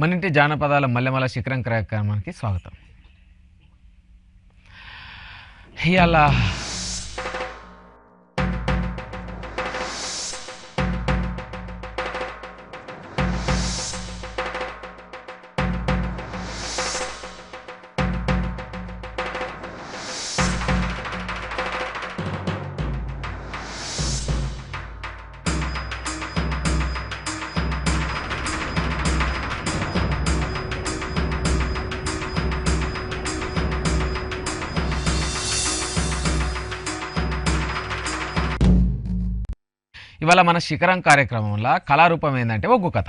మన ఇంటి జానపదాల మల్లెమల శిఖరం కార్యక్రమానికి స్వాగతం. ఇవాళ ఇవాళ మన శిఖరం కార్యక్రమంలో కళారూపం ఏంటంటే ఒగ్గు కథ.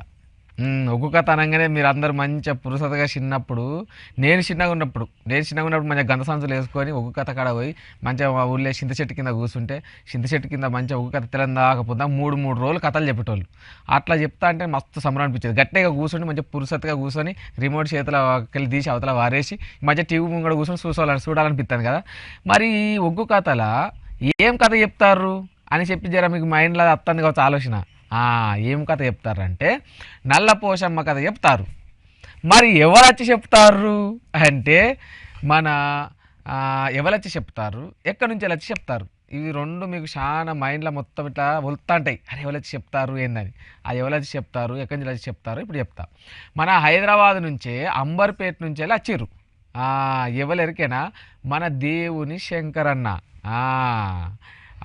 ఒగ్గు కథ అనగానే మీరు అందరూ మంచిగా పురుసతగా చిన్నప్పుడు నేను చిన్నగా ఉన్నప్పుడు మంచిగా గంధ సంచులు వేసుకొని ఒగ్గు కథ కాడ పోయి మంచిగా మా ఊళ్ళో చింత చెట్టు కింద కూర్చుంటే చింత చెట్టు కింద మంచిగా ఒగ్గు కథ తెలందాకపోతే మూడు రోజులు కథలు చెప్పేటోళ్ళు. అట్లా చెప్తా అంటే మస్తు సంబరం అనిపించేది. గట్టిగా కూర్చొని మంచిగా పురుసతగా కూర్చొని రిమోట్ చేతిలో వెళ్ళి తీసి అవతల వారేసి మంచిగా టీవీ ముంగడ కూర్చొని చూడాలనిపిస్తాను కదా. మరి ఈ ఒగ్గు కథల ఏం కథ చెప్తారు అని చెప్పి జర మీకు మైండ్లో వస్తుంది కావచ్చు ఆలోచన. ఏం కథ చెప్తారంటే నల్ల పోషమ్మ కథ చెప్తారు. మరి ఎవరు వచ్చి చెప్తారు అంటే మన ఎవరొచ్చి చెప్తారు, ఎక్కడి నుంచి వచ్చి చెప్తారు, ఇవి రెండు మీకు చాలా మైండ్లో మొత్తం ఇట్లా వలుతా ఉంటాయి. అరే ఎవరొచ్చి చెప్తారు ఏందని, ఎవరొచ్చి చెప్తారు, ఎక్కడి నుంచి వచ్చి చెప్తారు ఇప్పుడు చెప్తా. మన హైదరాబాద్ నుంచే అంబర్పేట నుంచి వచ్చిర్రు. ఎవరెరికైనా మన దేవుని శంకరన్న,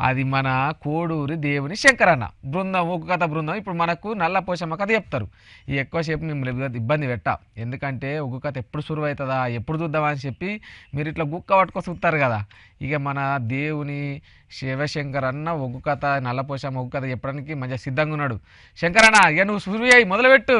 అది మన కోడూరి దేవుని శంకరన్న బృందం, ఒగ్గు కథ బృందం. ఇప్పుడు మనకు నల్ల పోషమ్మ కథ చెప్తారు. ఈ ఎక్కువసేపు మిమ్మల్ని ఇబ్బంది పెట్టా, ఎందుకంటే ఒగ్గు కథ ఎప్పుడు సురువు అవుతుందా, ఎప్పుడు చూద్దామా అని చెప్పి మీరు ఇట్లా గుక్క పట్టుకొని చూస్తారు కదా. ఇక మన దేవుని శివశంకరన్న ఒగ్గు కథ, నల్ల పోషమ్మ ఒగ్గు కథ చెప్పడానికి మంచిగా సిద్ధంగా ఉన్నాడు. శంకరన్న ఇక నువ్వు సురువు అయ్యి మొదలుపెట్టు.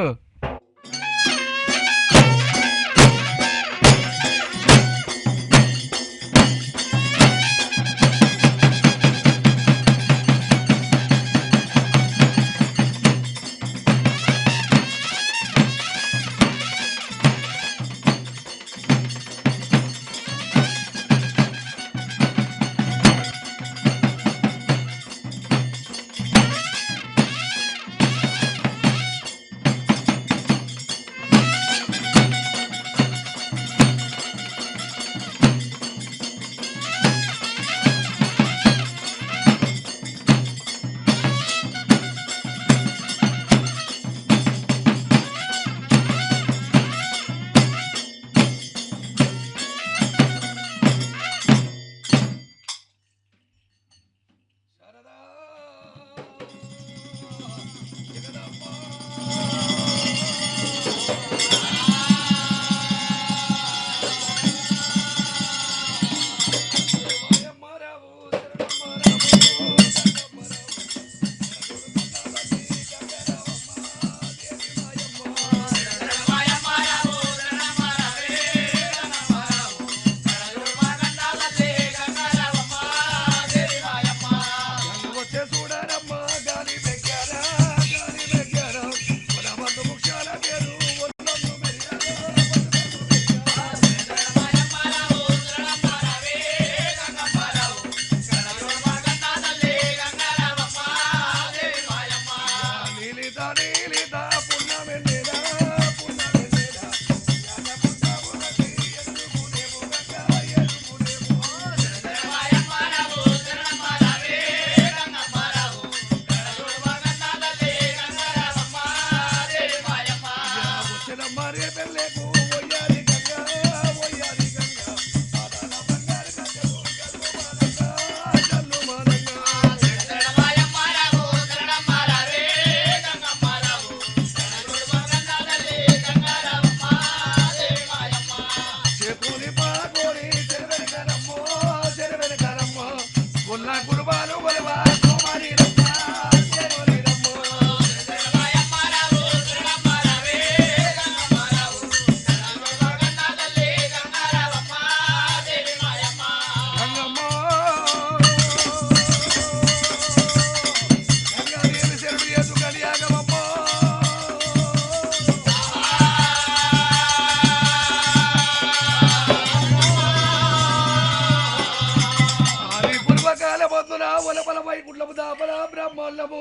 బ్రహ్మోల్లము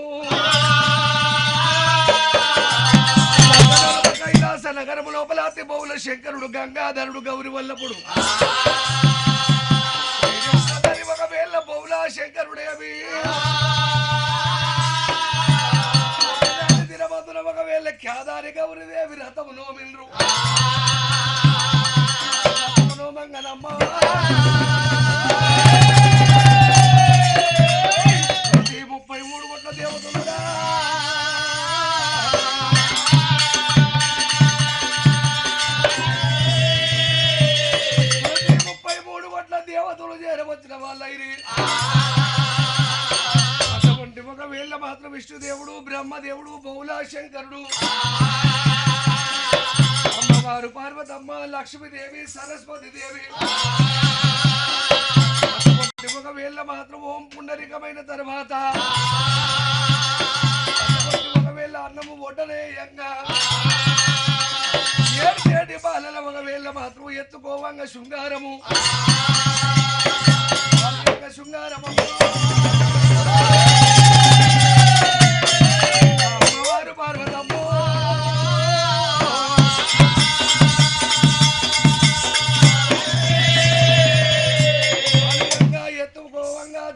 కైలాస నగరము లోపల అతి బహుళ శంకరుడు గంగాధరుడు గౌరి వల్లపుడు ఒకవేళ బహుళ శంకరుడేమి దినమందున ఒకవేళ ఖ్యాదారి గౌరిదేవి రథము నోమిండ్రు నోమంగనమ్మ 33 కోట్ల దేవతలురా 33 కోట్ల దేవతలు చేరవచ్చిన వాళ్ళైరి అటువంటి ఒకవేళ మాత్రం విష్ణుదేవుడు బ్రహ్మదేవుడు బహుళాశంకరుడు అమ్మవారు పార్వతమ్మ లక్ష్మీదేవి సరస్వతి దేవి ఒకవేళ మాత్రం ఓం పుండరికమైన తర్వాత ఒకవేళ అన్నము ఒడ్డనేయంగా ఏడు బాలల ఒకవేళ మాత్రం ఎత్తుకోవంగా శృంగారము శృంగారము అమ్మవారు పార్వతమ్మ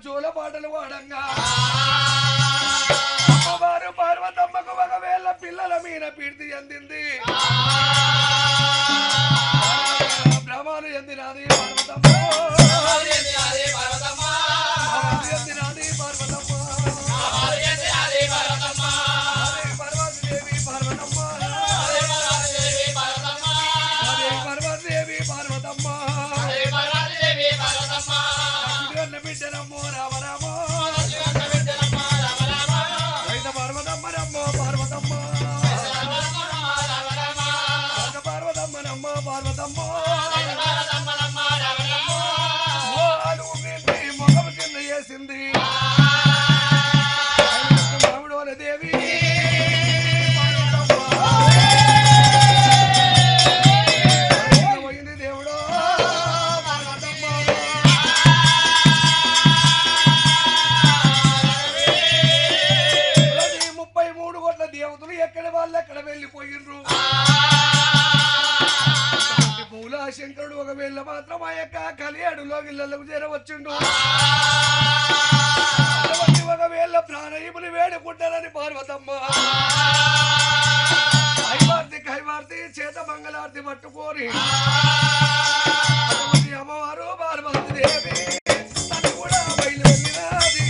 జోల పాటలు వాడంగా అమ్మవారు పార్వతమ్మకు ఒకవేళ పిల్లల మీద పీర్తి చెందింది బ్రహ్మాలు చెందినది పార్వతమ్మ చెందినది పార్వతమ్మ పార్వతీదేవి పార్వతమ్మ బిడ్డనమ్మో రామరామో రైత పార్వతమ్మ రమ్మో పార్వతమ్మ పార్వతమ్మనమ్మ పార్వతమ్మ మొగము కింద చేసింది రాముడోల దేవి పోయింది దేవుడు 33 కోట్ల దేవతలు ఎక్కడ వాళ్ళు ఎక్కడ వెళ్ళిపోయిండ్రు శంకరుడు ఒకవేళ మాత్రం ఆ యొక్క కలియాడులో ఇళ్లకు చేరవచ్చుండు ఒకవేళ ప్రాణయములు వేడుకుంటారని పార్వతమ్మ కైవార్తి చేత మంగళార్తి పట్టుకొని అమ్మవారు పార్వతి దేవి తను కూడా బయలుదేరినది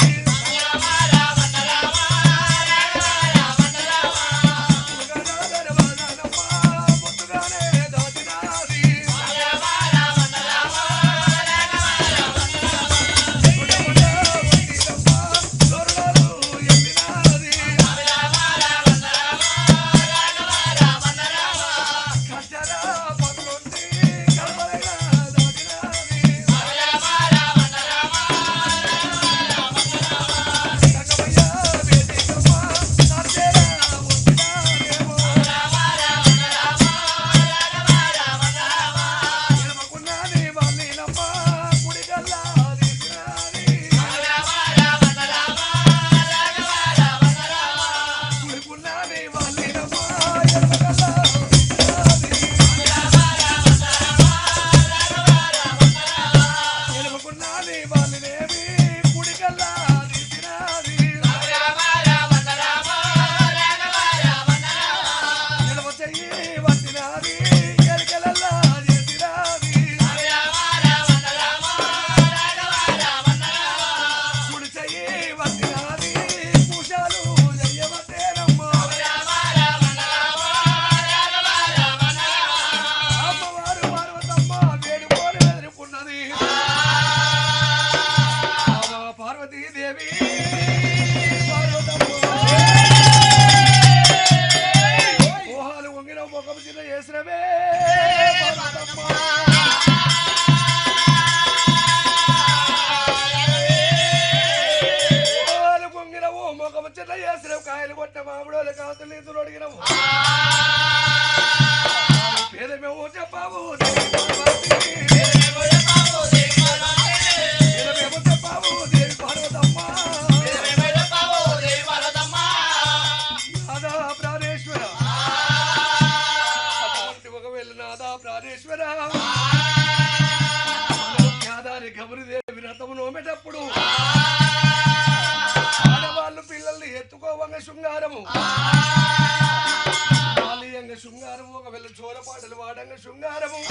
ఆలయంగా శృంగారము ఒకవేళ చోరపాటలు వాడంగా శృంగారము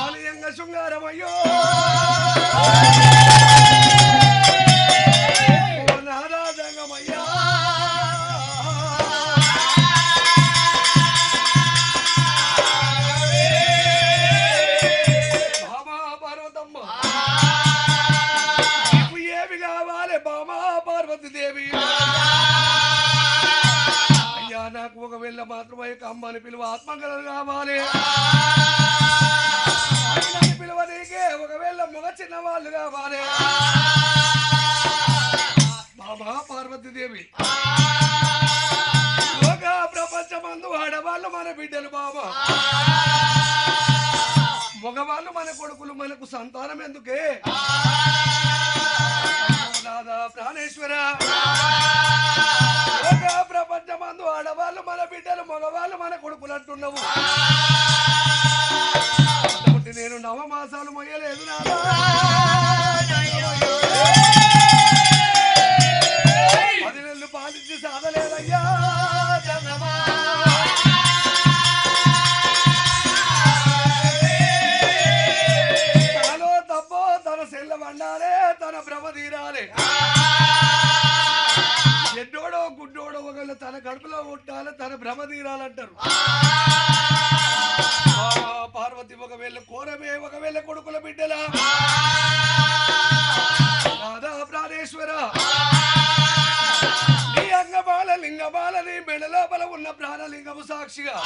ఆలయంగా శృంగారం అయ్యో నారాజంగమయ్యా బామా పార్వతమ్మ నీకు ఏమి కావాలి బామా పార్వతి దేవి అయ్యా నాకు ఒకవేళ మాత్రమే అమ్మని పిలువ ఆత్మకలు కావాలి పిలువ నీకే ఒకవేళ మగ చిన్న వాళ్ళు కావాలి బాబా పార్వతి దేవి లోక ప్రపంచమందు ఆడవాళ్ళు మన బిడ్డలు బాబా మగవాళ్ళు మన కొడుకులు మనకు సంతానం ఎందుకే రాధా ప్రాణేశ్వర లోక ప్రపంచమందు ఆడవాళ్ళు మన బిడ్డలు మగవాళ్ళు మన కొడుకులు అంటున్నావు నేను నవమాసాలు మొయ్యలేదు నాదా పది నెలలు పాలించి సాధలేదయ్యా తనలో తప్పో తన సెల్ల వండాలే తన భ్రమ తీరాలే ఎడ్డోడో గుడ్డోడో ఒకవేళ తన కడుపులో ఉంటాలి తన భ్రమ తీరాలంటారు పార్వతి ఒకవేళ కోరమే ఒకవేళ కొడుకుల బిడ్డలా రాధా ప్రాణేశ్వర నీ అంగమాల లింగమాల నీ మెడ లోపల ఉన్న ప్రాణలింగము సాక్షిగా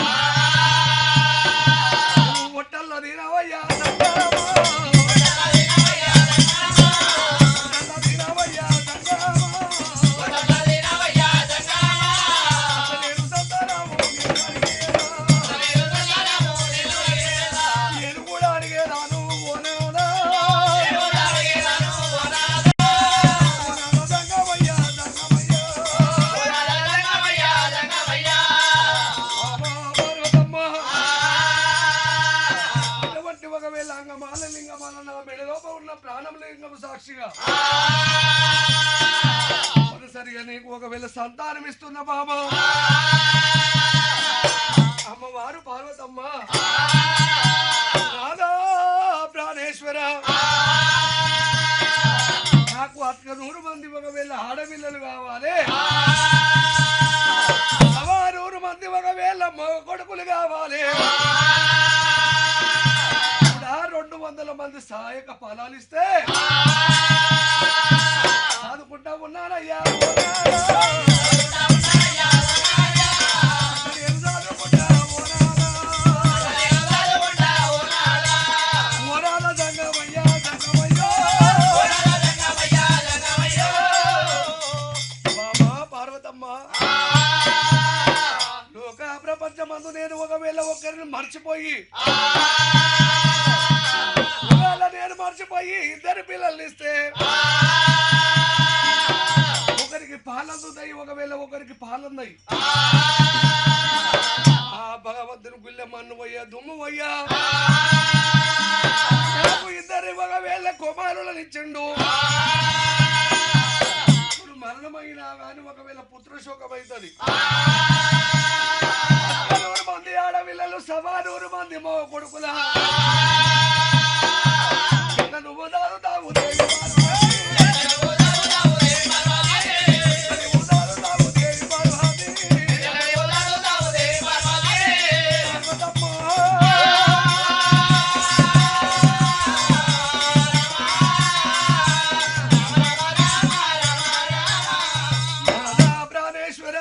ఒట్టల్ల దీనవయ్యా సాక్షిగా సరిగా నీకు ఒకవేళ సంతానం ఇస్తున్న బాబా అమ్మవారు పార్వతమ్మ రాధా ప్రాణేశ్వర నాకు 100 మంది ఒకవేళ ఆడపిల్లలు కావాలి 100 మంది ఒకవేళ మగ కొడుకులు కావాలి 200 మంది సహాయక ఫలాలు ఇస్తే చదువుకుంటా ఉన్నానయ్యా పార్వతమ్మ లోక ప్రపంచమందు నేను ఒకవేళ ఒకరిని మర్చిపోయి నేను మర్చిపోయి 2 పిల్లల్ని ఇస్తే ఒకరికి పాలందుతాయి ఒకవేళ ఒకరికి పాలందాయి ఆ భగవంతుని గుళ్ళె మన్ను పోయ్యా దుమ్ము పోయ్యా నాకు 2 ఒకవేళ కుమారులను ఇచ్చిండు ఇప్పుడు మరణమైనా కానీ ఒకవేళ పుత్రశోకమైతుంది 100 మంది ఆడపిల్లలు 100 మంది మగ కొడుకుల నువ్వు దారుతావు దేవి ప్రాణేశ్వర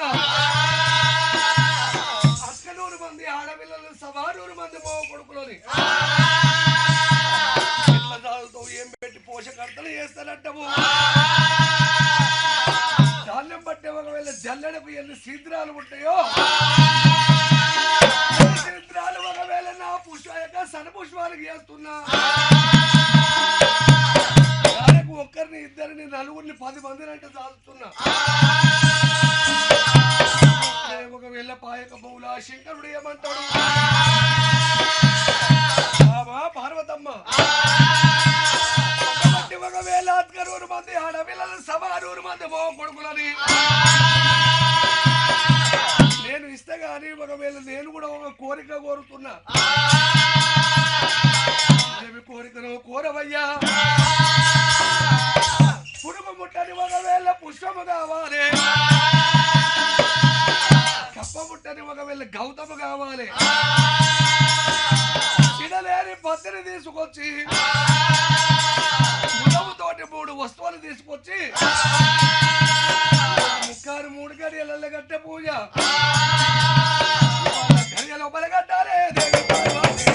100 మంది ఆడపిల్లలు 100 మంది మగ కొడుకులని ఏం పెట్టి పోషకర్తలు చేస్తానంటావు ధాన్యం పట్టే ఒకవేళ జల్లెడకు ఎన్ని శీద్రాలు ఉంటాయో శీద్రాలు ఒకవేళ నా పుష్ప సన పుష్పాలకు చేస్తున్నా దానికి ఒక్కరిని 2 నలుగురిని 10 మందిని అంటే చాలుతున్నా ఒకవేళ పాయక బహుళ శంకరుడు ఏమంటాడు పార్వతమ్మ ఒకవేళ 100 మంది ఆడపిల్లలు 100 మంది మగ కొడుకులని కోరుతున్నా ఏమి కోరికను కోరవయ్యా పురుగు ముట్టని ఒకవేళ పుష్పము కావాలి కప్ప ముట్టని ఒకవేళ గౌతము కావాలి చిడలేని పత్తిని తీసుకొచ్చి మునముతోటి 3 వస్తువులు తీసుకొచ్చి ముక్కారు 3 గడియల గట్టే పూజ గడియ లోపల కట్టాలి దేవి పార్వతి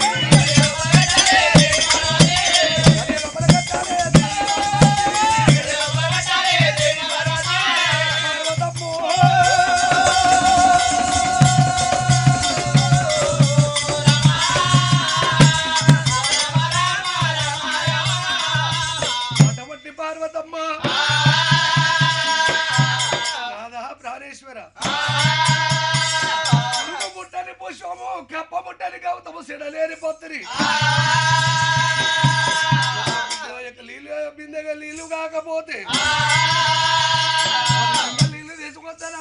గడియ లోపల కట్టాలి పార్వతమ్మో అటువంటి పార్వతమ్మ రాధా ప్రాణేశ్వర పురుగు ముట్టని పుష్పము కప్ప ముట్టని గౌతము సిడలేని పొత్తిరి బిందెగా నీళ్లు కాకపోతే నీళ్లు తీసుకొస్తానా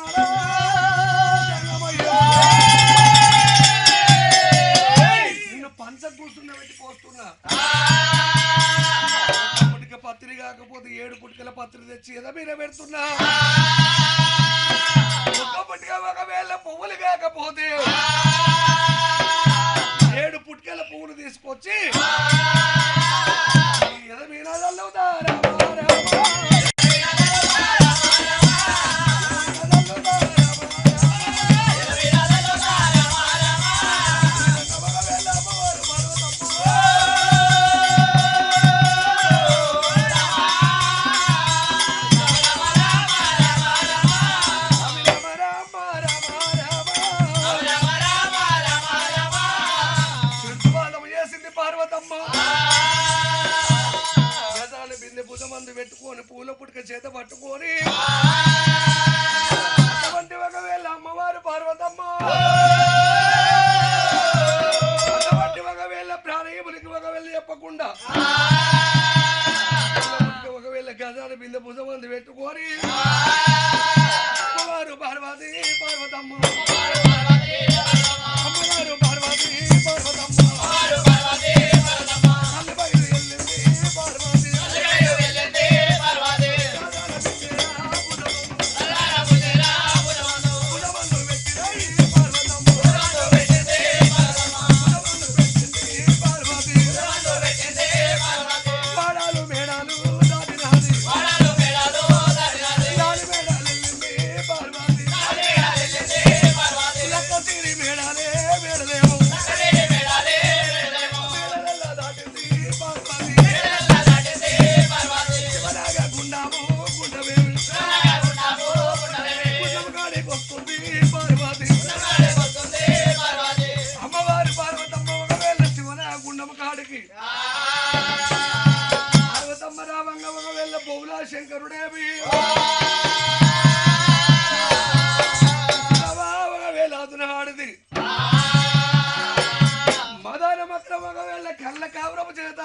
నిన్ను పంచ కూర్చున్న పెట్టి పోస్తున్నా పుట్టిక పత్రి కాకపోతే 7 పుట్టికల పత్రి తెచ్చి ఎద మీద పెడుతున్నా ఒక్క పుట్టిక ఒకవేళ పువ్వులు కాకపోతే 7 పుట్టికల పువ్వులు తీసుకొచ్చి ఎద మీద చల్లుతా పెట్టుకొని పూల పుట్టుక చేత పట్టుకొని అటువంటి ఒకవేళ అమ్మవారు పార్వతమ్మ అటువంటి ఒకవేళ ప్రాణయములకి ఒకవేళ చెప్పకుండా ఒకవేళ గజాల బిందె భుజమంది పెట్టుకొని అమ్మవారు పార్వతి పార్వతమ్మ అమ్మవారు పార్వతి పార్వతమ్మ శంకరుడేవి ఆడుది మదాన మక్రం ఒకవేళ కళ్ళ కావరము చేత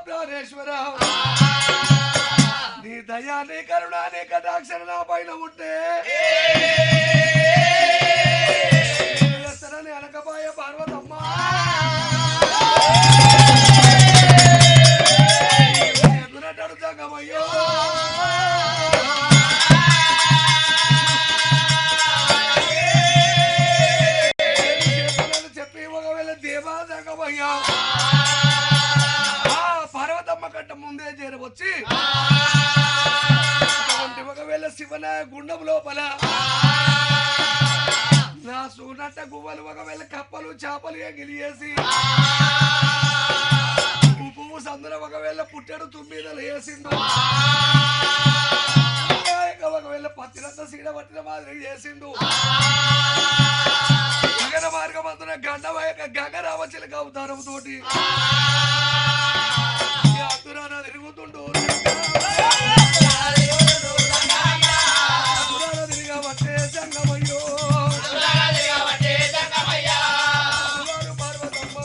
ప్రాణేశ్వర నీ దయా నీ కరుణ నీ కటాక్షర నా పైన ఉంటే అనకపాయ పార్వతమ్మ చెప్పి ఒకవేళ దేవాదగమయ్యా పార్వతమ్మ కట్ట ముందే చేరవచ్చి ఒకవేళ శివన గుండం లోపల నా సూనట్ట గువ్వలు ఒకవేళ కప్పలు చేపలు ఎగిలియేసి పువ్వు సందులో ఒకవేళ పుట్టడు తుమ్మిదలు వేసిండు ఒకవేళ పత్తిరంతా సీడ పట్టిన మాదిరి చేసిండు గగన మార్గం అందున గగరావచిలక అవతారం తోటి అందురాన తిరుగుతుండు తిరిగా పట్టే సంగమయ్యో పార్వతమ్మ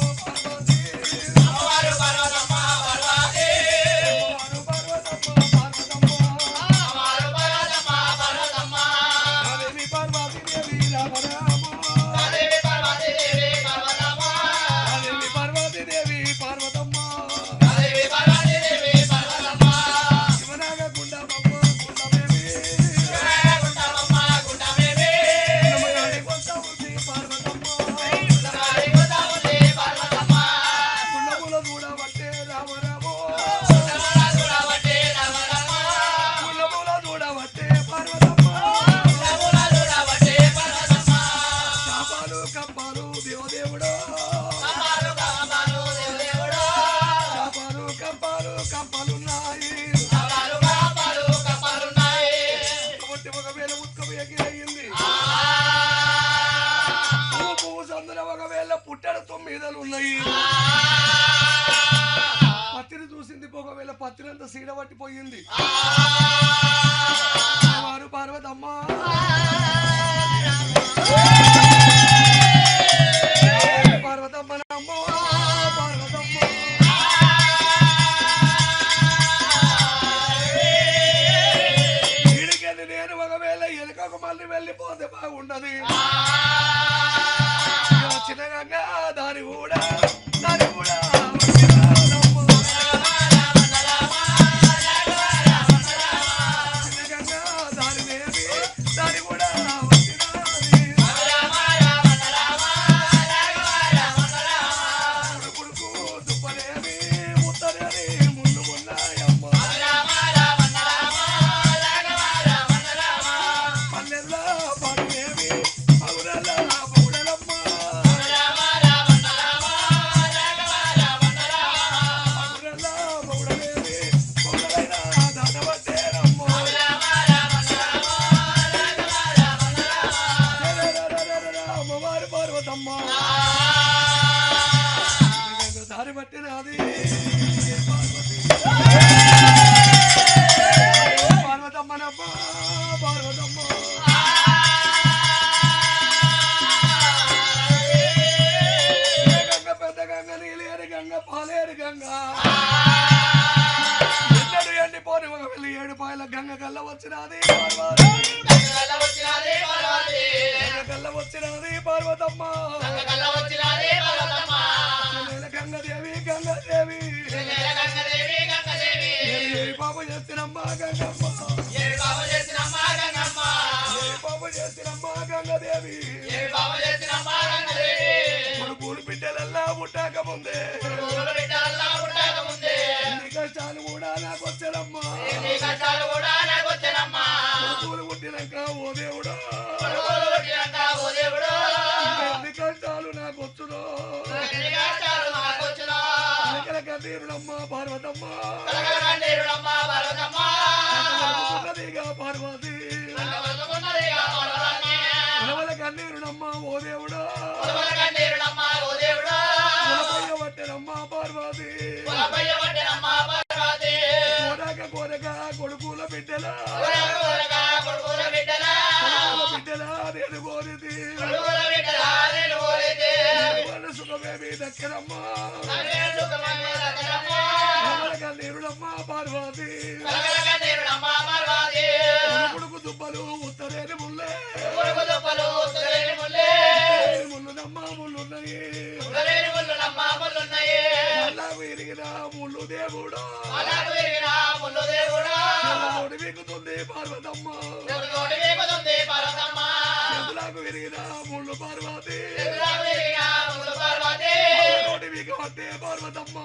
ఒకవేళ పత్తినంత సీడ పట్టిపోయింది వారు పార్వతమ్మ పార్వతమ్మ నమ్మ పార్వతమ్మ ఇడికెళ్ళి నేను ఒకవేళ ఎలుక మళ్ళీ వెళ్ళిపోతే బాగుండదు చిన్నగా దాని కూడా దారి పట్టినది పార్వతమ్మనమ్మ పార్వతమ్మ గంగ పెద్ద గంగ నీలేరు గంగ పాలేరు గంగ ఎన్నడు ఎండిపోని ఒక వెళ్ళి 7 పాయల గంగ కల్ల వచ్చినది గల్ల వచ్చినది పార్వతమ్మ గంగదేవి గంగదేవి ఏ పాప చేసినమ్మా గంగమ్మ ఏ పాప చేసినమ్మా గంగదేవి కొడుకులు బిడ్డలల్లా పుట్టాక ముందే ఎన్ని కష్టాలు కూడా నాకు వచ్చానమ్మా కొడుకులు పుట్టినాక ఓ దేవుడా ఎన్ని కష్టాలు నాకు వచ్చునో కన్నీరుడమ్మ పార్వతమ్మ పార్వతి కన్నీరుడమ్మ ఓ దేవుడా పట్టెనమ్మ పార్వతి కోరక కొడుకుల బిడ్డలా బిడ్డలా నేను కోరిది సుఖమేమి దక్కనమ్మా కన్నీరుడమ్మ పార్వతి కొడుకు దుబ్బలు ఉత్తరేని ముల్లే ముళ్ళునమ్మ ముళ్ళున్నాయి అలాగు ఎరిగిన ముళ్ళు దేవుడా నోటి వీకుతుంది పార్వతమ్మ ఎదులాగు ఎరిగిన ముళ్ళు పార్వతి నోటి వీకబట్టే పార్వతమ్మ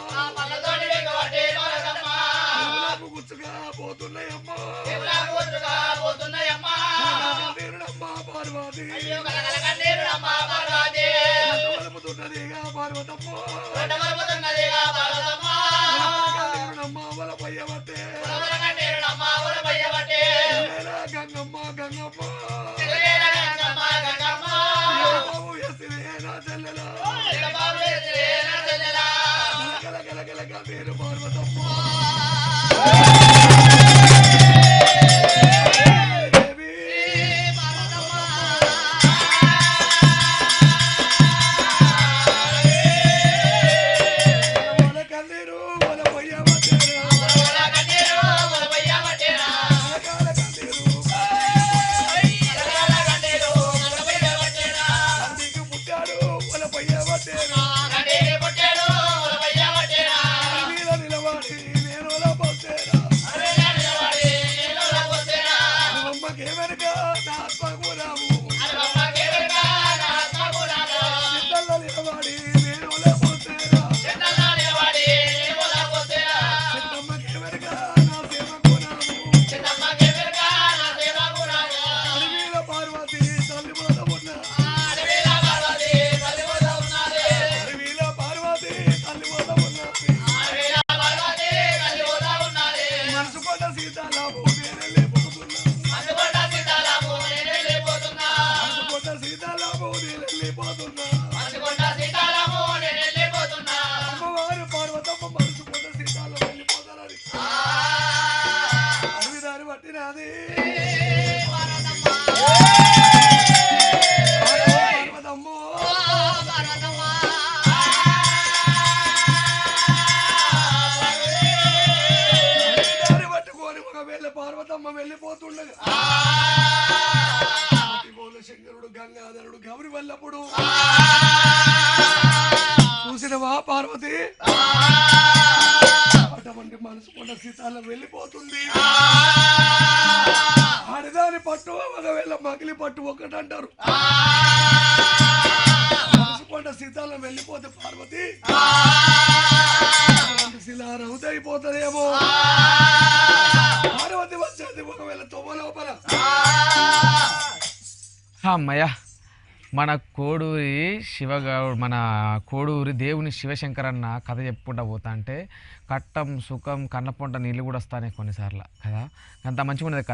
ఎదులాగు గుచ్చుగా పోతున్నాయమ్మా కన్నీరుడమ్మ పార్వతి వలుపుతున్నదిగా పార్వతమ్మ కన్నీరుడమ్మ వలపయ్యబట్టే గంగమ్మ గంగమ్మ బాబు ఎసిరే నా చెల్లెలా గలగలగలగ మీరు పార్వతమ్మ నిలబడి నేను పోతేరా వెళ్ళిపోతుండగా శంకరుడు గంగాధరుడు గౌరి వల్లప్పుడు చూసినవా పార్వతి అటువంటి మనసు కొండ సీతాల వెళ్ళిపోతుంది. ఆడదాని పట్టు ఒకవేళ మగిలి పట్టు ఒకటి అంటారు. మనసు కొండ సీతాల వెళ్ళిపోతే పార్వతి శిలారవుత అయిపోతుందేమో. పార్వతి వచ్చేది ఒకవేళ తొమ్మ లోపల. అమ్మయ్య మన కోడూరి శివగౌడ్ మన కోడూరి దేవుని శివశంకరన్న కథ చెప్పుకుంటా పోతా అంటే కట్టం సుఖం కన్నపొంట నీళ్ళు కూడా వస్తాయి కొన్నిసార్లు కదా. అంత మంచిగా ఉండేది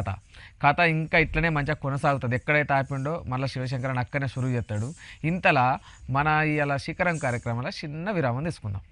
కథ ఇంకా ఇట్లనే మంచిగా కొనసాగుతుంది. ఎక్కడైతే ఆపిండో మళ్ళీ శివశంకరన్న అక్కడనే సురువు చేస్తాడు. ఇంతలా మన ఇవాళ శిఖరం కార్యక్రమంలో చిన్న విరామం తీసుకుందాం.